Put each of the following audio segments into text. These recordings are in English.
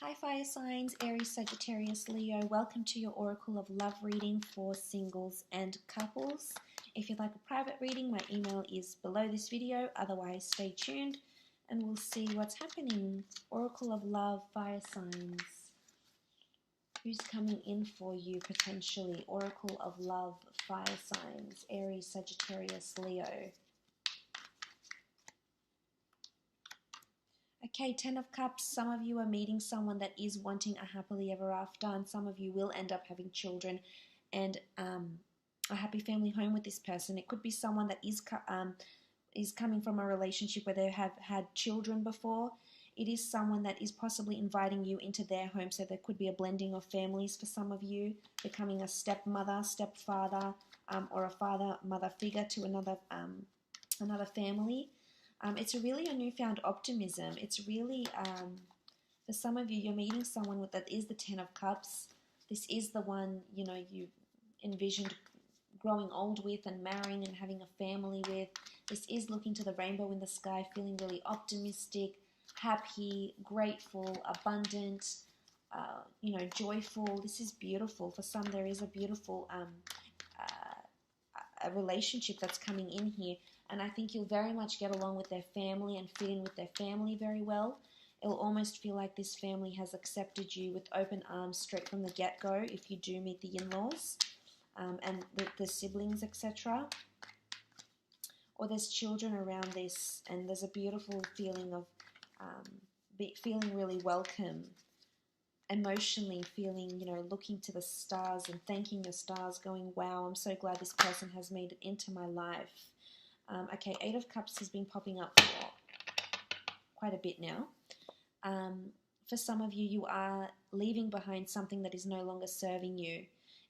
Hi fire signs, Aries, Sagittarius, Leo. Welcome to your Oracle of Love reading for singles and couples. If you'd like a private reading, my email is below this video. Otherwise, stay tuned and we'll see what's happening. Oracle of Love, fire signs. Who's coming in for you potentially? Oracle of Love, fire signs, Aries, Sagittarius, Leo. Okay, Ten of Cups, some of you are meeting someone that is wanting a happily ever after, and some of you will end up having children and a happy family home with this person. It could be someone that is coming from a relationship where they have had children before. It is someone that is possibly inviting you into their home, so there could be a blending of families for some of you, becoming a stepmother, stepfather, or a father-mother figure to another family. It's really a newfound optimism. It's really, for some of you, you're meeting someone that is the Ten of Cups. This is the one, you know, you envisioned growing old with and marrying and having a family with. This is looking to the rainbow in the sky, feeling really optimistic, happy, grateful, abundant, joyful. This is beautiful. For some, there is a beautiful a relationship that's coming in here. And I think you'll very much get along with their family and fit in with their family very well. It'll almost feel like this family has accepted you with open arms straight from the get-go if you do meet the in-laws and the siblings, etc. Or there's children around this, and there's a beautiful feeling of feeling really welcome, emotionally feeling, looking to the stars and thanking the stars, going, wow, I'm so glad this person has made it into my life. Okay, Eight of Cups has been popping up for quite a bit now. For some of you, you are leaving behind something that is no longer serving you.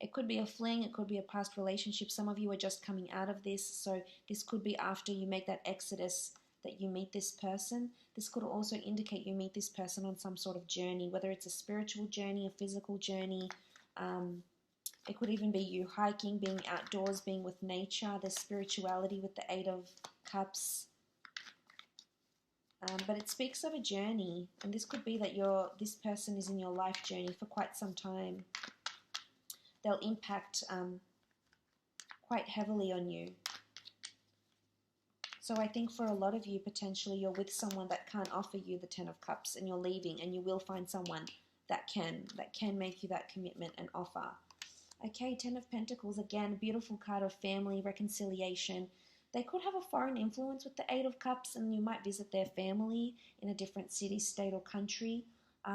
It could be a fling, it could be a past relationship. Some of you are just coming out of this, so this could be after you make that exodus that you meet this person. This could also indicate you meet this person on some sort of journey, whether it's a spiritual journey, a physical journey. It could even be you hiking, being outdoors, being with nature. There's spirituality with the Eight of Cups. But it speaks of a journey, and this could be that this person is in your life journey for quite some time. They'll impact quite heavily on you. So I think for a lot of you, potentially you're with someone that can't offer you the Ten of Cups, and you're leaving, and you will find someone that can make you that commitment and offer. Okay, Ten of Pentacles, again, beautiful card of family, reconciliation. They could have a foreign influence with the Eight of Cups, and you might visit their family in a different city, state, or country.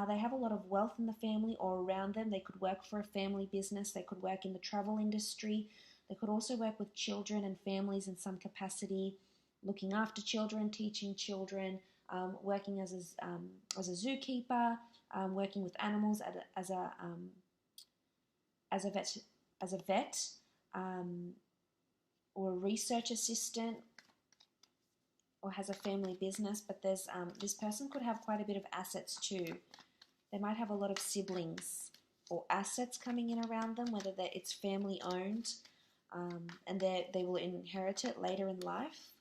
They have a lot of wealth in the family or around them. They could work for a family business. They could work in the travel industry. They could also work with children and families in some capacity, looking after children, teaching children, working as a zookeeper, working with animals as a vet, or a research assistant, or has a family business. But there's this person could have quite a bit of assets too. They might have a lot of siblings or assets coming in around them, whether it's family owned, and they will inherit it later in life.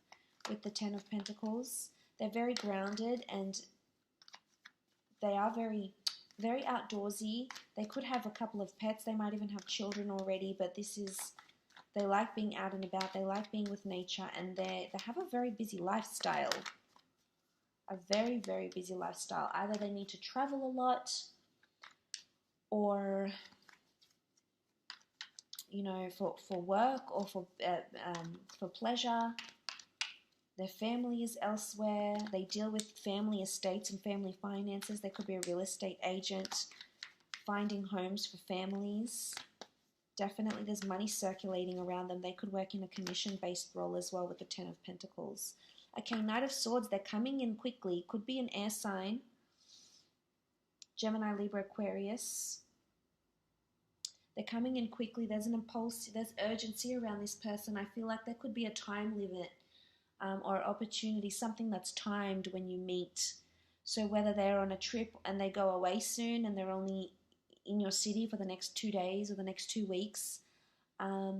With the Ten of Pentacles, they're very grounded, and they are very, very outdoorsy. They could have a couple of pets. They might even have children already, but they like being out and about. They like being with nature, and they have a very busy lifestyle. A very, very busy lifestyle. Either they need to travel a lot, or for work, or for pleasure. Their family is elsewhere. They deal with family estates and family finances. They could be a real estate agent, finding homes for families. Definitely there's money circulating around them. They could work in a commission-based role as well with the Ten of Pentacles. Okay, Knight of Swords, they're coming in quickly. Could be an air sign. Gemini, Libra, Aquarius. They're coming in quickly. There's an impulse, there's urgency around this person. I feel like there could be a time limit or opportunity, something that's timed when you meet. So whether they're on a trip and they go away soon and they're only in your city for the next 2 days or the next 2 weeks, or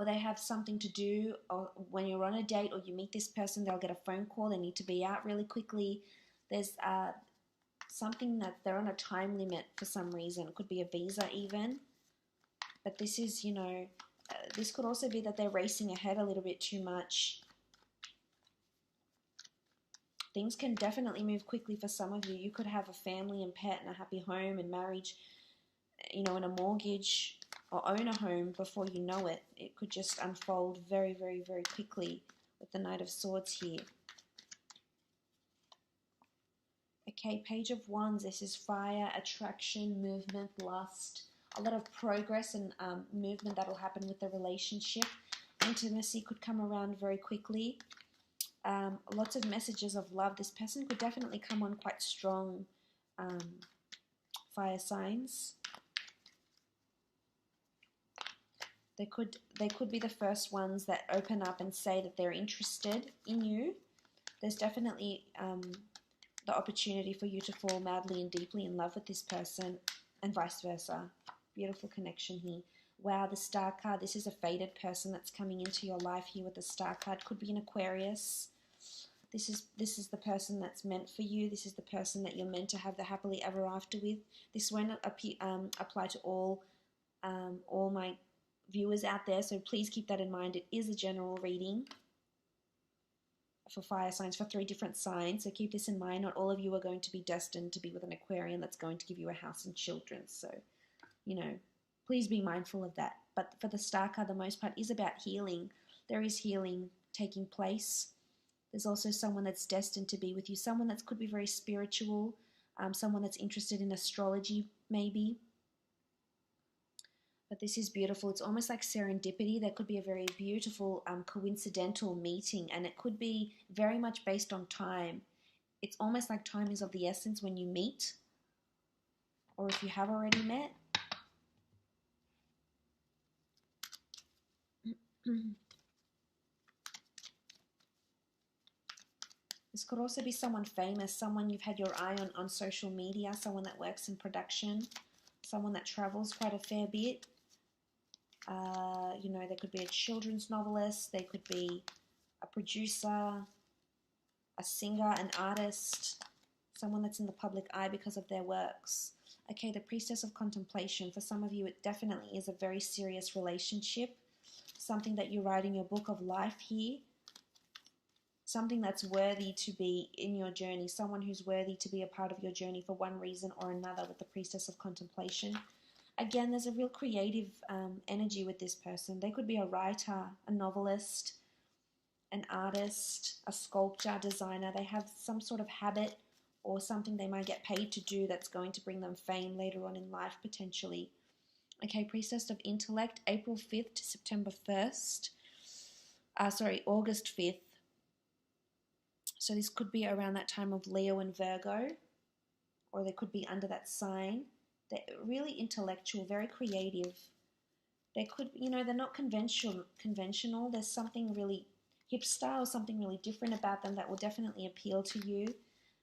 they have something to do, or when you're on a date or you meet this person, they'll get a phone call, they need to be out really quickly. There's something that they're on a time limit for some reason. It could be a visa even. But this is, you know, this could also be that they're racing ahead a little bit too much. Things can definitely move quickly for some of you. You could have a family and pet and a happy home and marriage, you know, and a mortgage, or own a home before you know it. It could just unfold very, very, very quickly with the Knight of Swords here. Okay, Page of Wands. This is fire, attraction, movement, lust. A lot of progress and movement that will happen with the relationship. Intimacy could come around very quickly. Lots of messages of love. This person could definitely come on quite strong, fire signs. They could be the first ones that open up and say that they're interested in you. There's definitely the opportunity for you to fall madly and deeply in love with this person, and vice versa. Beautiful connection here. Wow, the Star card. This is a fated person that's coming into your life here with the Star card. Could be an Aquarius. This is the person that's meant for you. This is the person that you're meant to have the happily ever after with. This won't apply to all my viewers out there, so please keep that in mind. It is a general reading for fire signs, for 3 different signs, so keep this in mind. Not all of you are going to be destined to be with an Aquarian that's going to give you a house and children, so, you know, please be mindful of that. But for the Star card, the most part is about healing. There is healing taking place. There's also someone that's destined to be with you, someone that could be very spiritual, someone that's interested in astrology maybe. But this is beautiful. It's almost like serendipity. There could be a very beautiful coincidental meeting, and it could be very much based on time. It's almost like time is of the essence when you meet, or if you have already met. This could also be someone famous, someone you've had your eye on social media, someone that works in production, someone that travels quite a fair bit. You know, there could be a children's novelist, there could be a producer, a singer, an artist, someone that's in the public eye because of their works. Okay, the Priestess of Contemplation. For some of you, it definitely is a very serious relationship, something that you write in your book of life here. Something that's worthy to be in your journey, someone who's worthy to be a part of your journey for one reason or another with the Priestess of Contemplation. Again, there's a real creative energy with this person. They could be a writer, a novelist, an artist, a sculptor, designer. They have some sort of habit or something they might get paid to do that's going to bring them fame later on in life, potentially. Okay, Priestess of Intellect, April 5th to September 1st. August 5th. So this could be around that time of Leo and Virgo, or they could be under that sign. They're really intellectual, very creative. They could, you know, they're not conventional. There's something really hipster or something really different about them that will definitely appeal to you.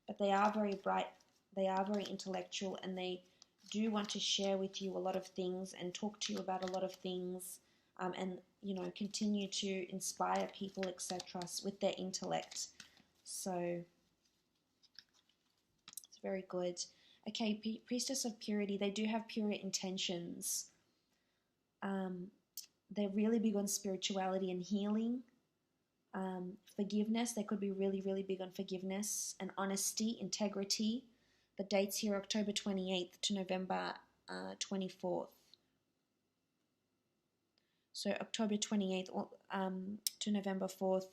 But they are very bright, they are very intellectual, and they do want to share with you a lot of things and talk to you about a lot of things, and, you know, continue to inspire people, etc., with their intellect. So it's very good. Okay, Priestess of Purity. They do have pure intentions. They're really big on spirituality and healing. Forgiveness. They could be really, really big on forgiveness and honesty, integrity. The dates here, October 28th to November 24th. So October 28th to November 4th.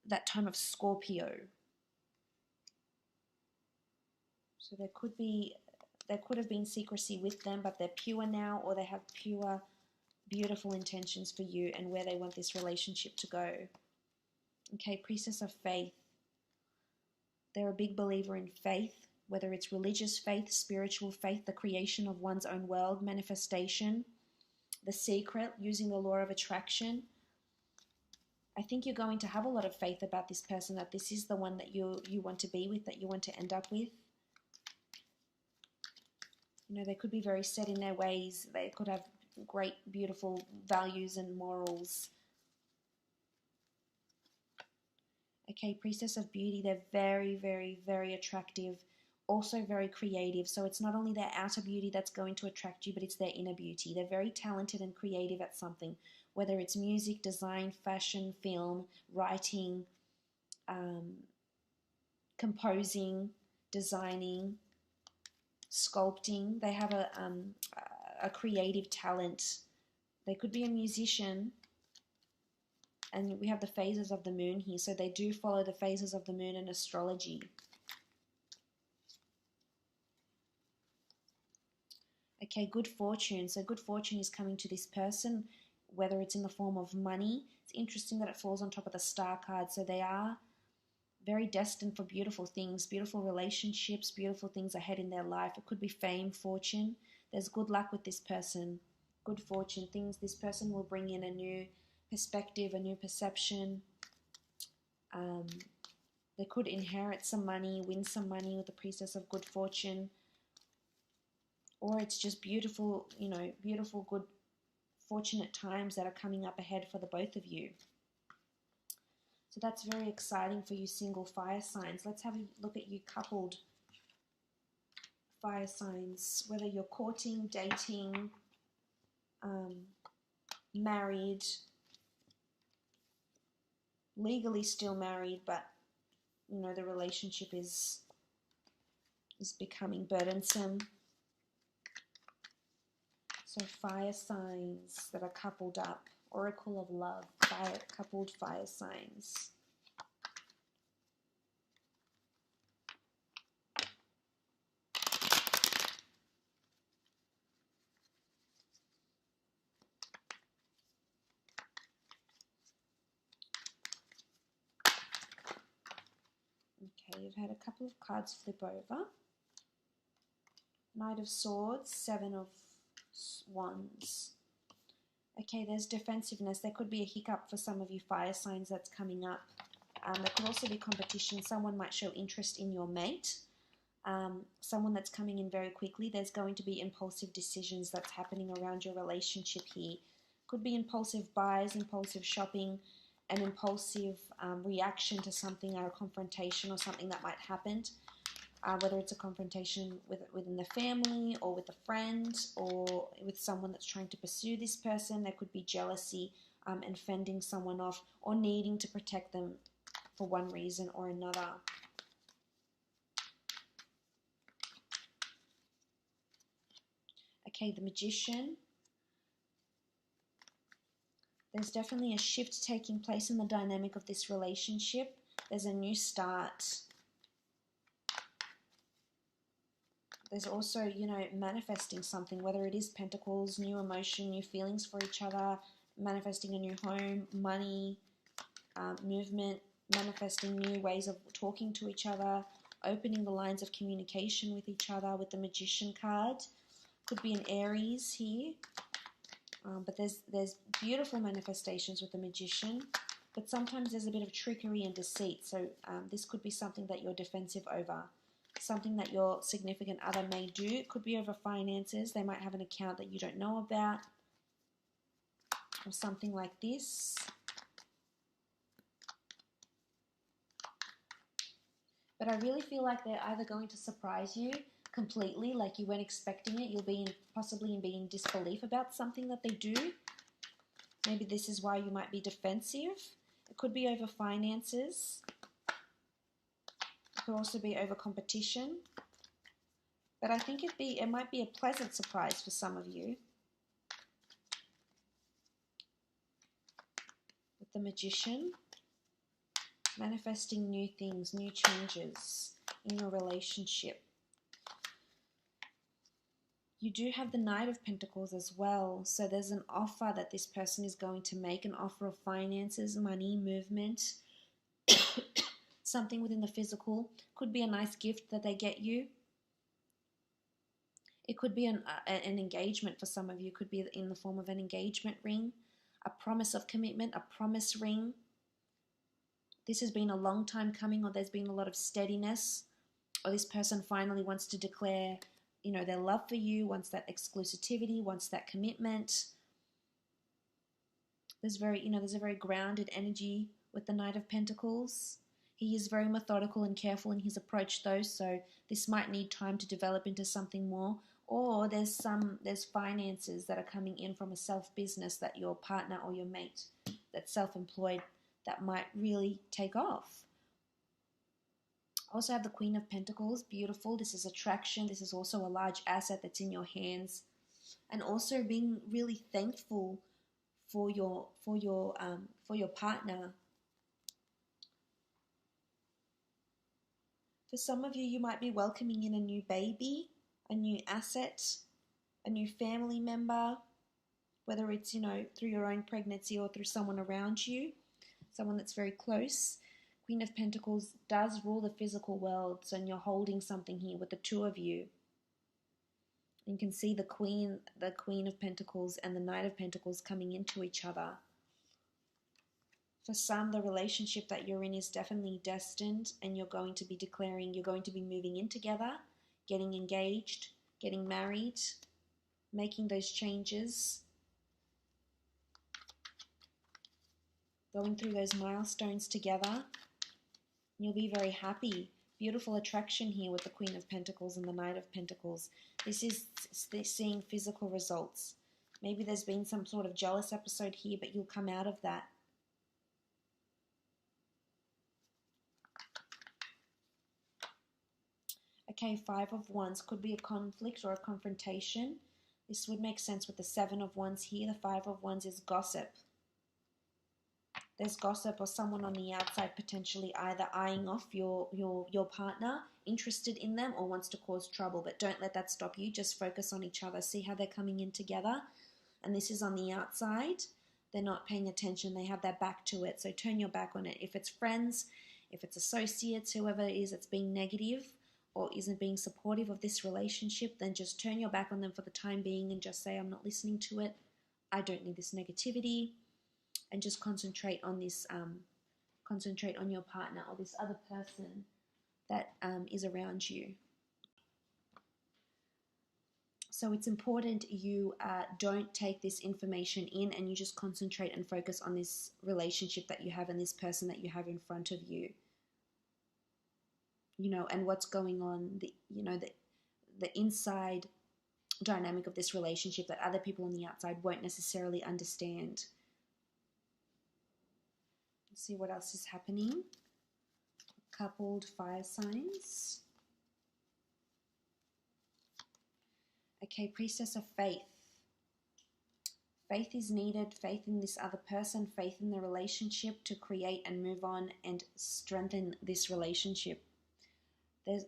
That time of Scorpio. So there could have been secrecy with them, but they're pure now, or they have pure, beautiful intentions for you and where they want this relationship to go. Okay, Priestess of Faith. They're a big believer in faith, whether it's religious faith, spiritual faith, the creation of one's own world, manifestation, the secret, using the law of attraction. I think you're going to have a lot of faith about this person, that this is the one that you want to be with, that you want to end up with. You know, they could be very set in their ways. They could have great, beautiful values and morals. Okay, Priestess of Beauty, they're very, very, very attractive, also very creative. So it's not only their outer beauty that's going to attract you, but it's their inner beauty. They're very talented and creative at something, whether it's music, design, fashion, film, writing, composing, designing, sculpting. They have a creative talent. They could be a musician. And we have the phases of the moon here, so they do follow the phases of the moon in astrology. Okay, good fortune. So good fortune is coming to this person, whether it's in the form of money. It's interesting that it falls on top of the star card. So they are very destined for beautiful things, beautiful relationships, beautiful things ahead in their life. It could be fame, fortune. There's good luck with this person. Good fortune. Things this person will bring in a new perspective, a new perception. They could inherit some money, win some money with the Priestess of Good Fortune. Or it's just beautiful, you know, beautiful, good, fortunate times that are coming up ahead for the both of you. So that's very exciting for you single fire signs. Let's have a look at you coupled fire signs, whether you're courting, dating, married, legally still married, but you know the relationship is becoming burdensome. So fire signs that are coupled up, Oracle of Love, coupled fire signs. Okay, you've had a couple of cards flip over. Knight of Swords, Seven of Wands. Okay, there's defensiveness. There could be a hiccup for some of you fire signs that's coming up. There could also be competition. Someone might show interest in your mate. Someone that's coming in very quickly. There's going to be impulsive decisions that's happening around your relationship here. Could be impulsive buys, impulsive shopping, an impulsive reaction to something or a confrontation or something that might happen. Whether it's a confrontation within the family or with a friend or with someone that's trying to pursue this person. There could be jealousy and fending someone off or needing to protect them for one reason or another. Okay, the Magician. There's definitely a shift taking place in the dynamic of this relationship. There's a new start. There's also, you know, manifesting something, whether it is pentacles, new emotion, new feelings for each other, manifesting a new home, money, movement, manifesting new ways of talking to each other, opening the lines of communication with each other with the Magician card. Could be an Aries here, but there's beautiful manifestations with the Magician, but sometimes there's a bit of trickery and deceit, so this could be something that you're defensive over. Something that your significant other may do. It could be over finances. They might have an account that you don't know about or something like this. But I really feel like they're either going to surprise you completely, like you weren't expecting it. You'll be possibly in disbelief about something that they do. Maybe this is why you might be defensive. It could be over finances. It could also be over competition, but I think it might be a pleasant surprise for some of you. With the Magician, manifesting new things, new changes in your relationship. You do have the Knight of Pentacles as well, so there's an offer that this person is going to make, an offer of finances, money, movement, something within the physical. Could be a nice gift that they get you. It could be an engagement for some of you. It could be in the form of an engagement ring, a promise of commitment, a promise ring. This has been a long time coming, or there's been a lot of steadiness, or this person finally wants to declare, you know, their love for you, wants that exclusivity, wants that commitment. There's a very grounded energy with the Knight of Pentacles. He is very methodical and careful in his approach though, so this might need time to develop into something more. Or there's finances that are coming in from a self-business that your partner or your mate that's self-employed that might really take off. Also have the Queen of Pentacles, beautiful. This is attraction. This is also a large asset that's in your hands. And also being really thankful for your partner. For some of you, you might be welcoming in a new baby, a new asset, a new family member, whether it's, through your own pregnancy or through someone around you, someone that's very close. Queen of Pentacles does rule the physical world, so you're holding something here with the two of you. You can see the Queen of Pentacles and the Knight of Pentacles coming into each other. For some, the relationship that you're in is definitely destined, and you're going to be moving in together, getting engaged, getting married, making those changes, going through those milestones together. You'll be very happy. Beautiful attraction here with the Queen of Pentacles and the Knight of Pentacles. This is seeing physical results. Maybe there's been some sort of jealous episode here, but you'll come out of that. Okay, Five of Wands could be a conflict or a confrontation. This would make sense with the Seven of Wands here. The Five of Wands is gossip. There's gossip or someone on the outside potentially either eyeing off your partner, interested in them, or wants to cause trouble. But don't let that stop you. Just focus on each other. See how they're coming in together. And this is on the outside. They're not paying attention. They have their back to it. So turn your back on it. If it's friends, if it's associates, whoever it is that's being negative or isn't being supportive of this relationship, then just turn your back on them for the time being and just say, I'm not listening to it. I don't need this negativity. And just concentrate on this, concentrate on your partner or this other person that is around you. So it's important you don't take this information in, and you just concentrate and focus on this relationship that you have and this person that you have in front of you. And what's going on, the inside dynamic of this relationship that other people on the outside won't necessarily understand. Let's see what else is happening. Coupled fire signs. Okay, Priestess of Faith. Faith is needed, faith in this other person, faith in the relationship to create and move on and strengthen this relationship.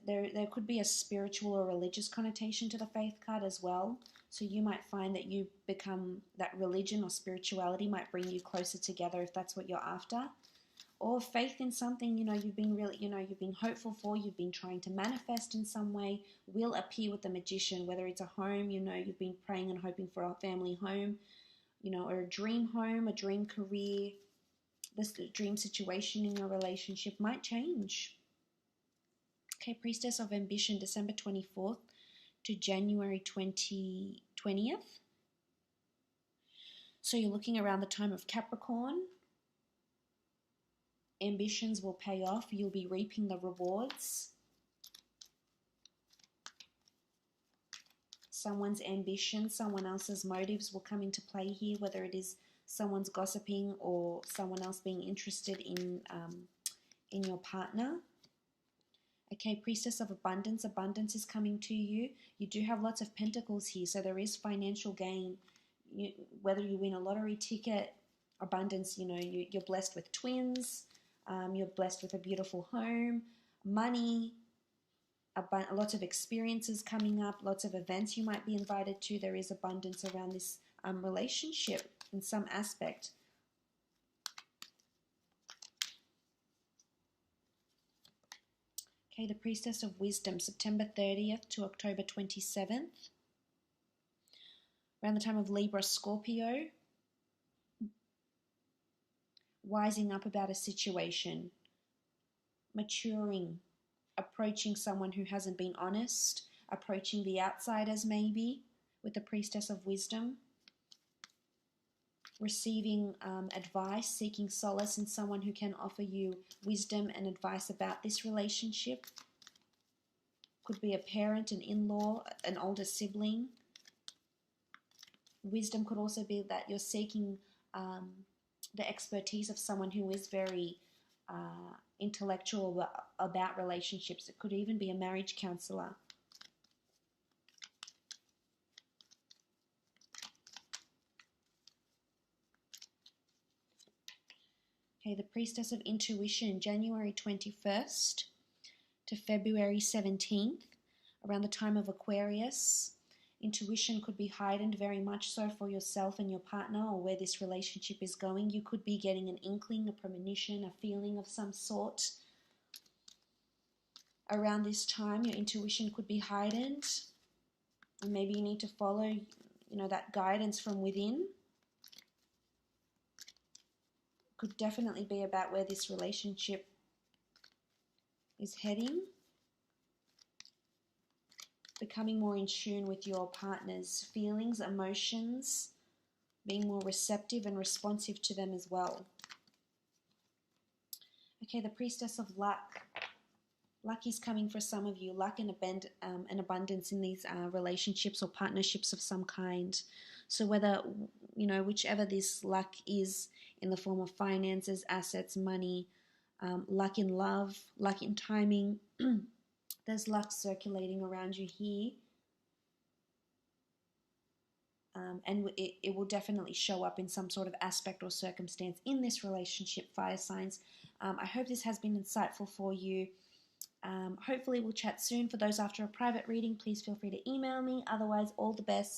There could be a spiritual or religious connotation to the Faith card as well. So you might find that you become, that religion or spirituality might bring you closer together if that's what you're after. Or faith in something, you've been really, you've been hopeful for, you've been trying to manifest in some way, will appear with the Magician, whether it's a home, you've been praying and hoping for a family home, or a dream home, a dream career. This dream situation in your relationship might change. Okay, Priestess of Ambition, December 24th to January 20th. So you're looking around the time of Capricorn. Ambitions will pay off. You'll be reaping the rewards. Someone's ambition, someone else's motives will come into play here, whether it is someone's gossiping or someone else being interested in your partner. Okay, Priestess of Abundance. Abundance is coming to you. You do have lots of pentacles here, so there is financial gain. Whether you win a lottery ticket, abundance, you're blessed with twins, you're blessed with a beautiful home, money, lots of experiences coming up, lots of events you might be invited to. There is abundance around this relationship in some aspect. Okay, the Priestess of Wisdom, September 30th to October 27th. Around the time of Libra, Scorpio. Wising up about a situation. Maturing. Approaching someone who hasn't been honest. Approaching the outsiders maybe with the Priestess of Wisdom. receiving advice, seeking solace in someone who can offer you wisdom and advice about this relationship. Could be a parent, an in-law, an older sibling. Wisdom could also be that you're seeking the expertise of someone who is very intellectual about relationships. It could even be a marriage counselor. Okay, the Priestess of Intuition, January 21st to February 17th, around the time of Aquarius. Intuition could be heightened very much so for yourself and your partner, or where this relationship is going. You could be getting an inkling, a premonition, a feeling of some sort. Around this time, your intuition could be heightened, and maybe you need to follow, that guidance from within. Could definitely be about where this relationship is heading. Becoming more in tune with your partner's feelings, emotions, being more receptive and responsive to them as well. Okay, the Priestess of Luck. Luck is coming for some of you. Luck and abundance in these relationships or partnerships of some kind. So whether, whichever this luck is in the form of finances, assets, money, luck in love, luck in timing, there's luck circulating around you here. And it will definitely show up in some sort of aspect or circumstance in this relationship, fire signs. I hope this has been insightful for you. Hopefully we'll chat soon. For those after a private reading, please feel free to email me. Otherwise, all the best.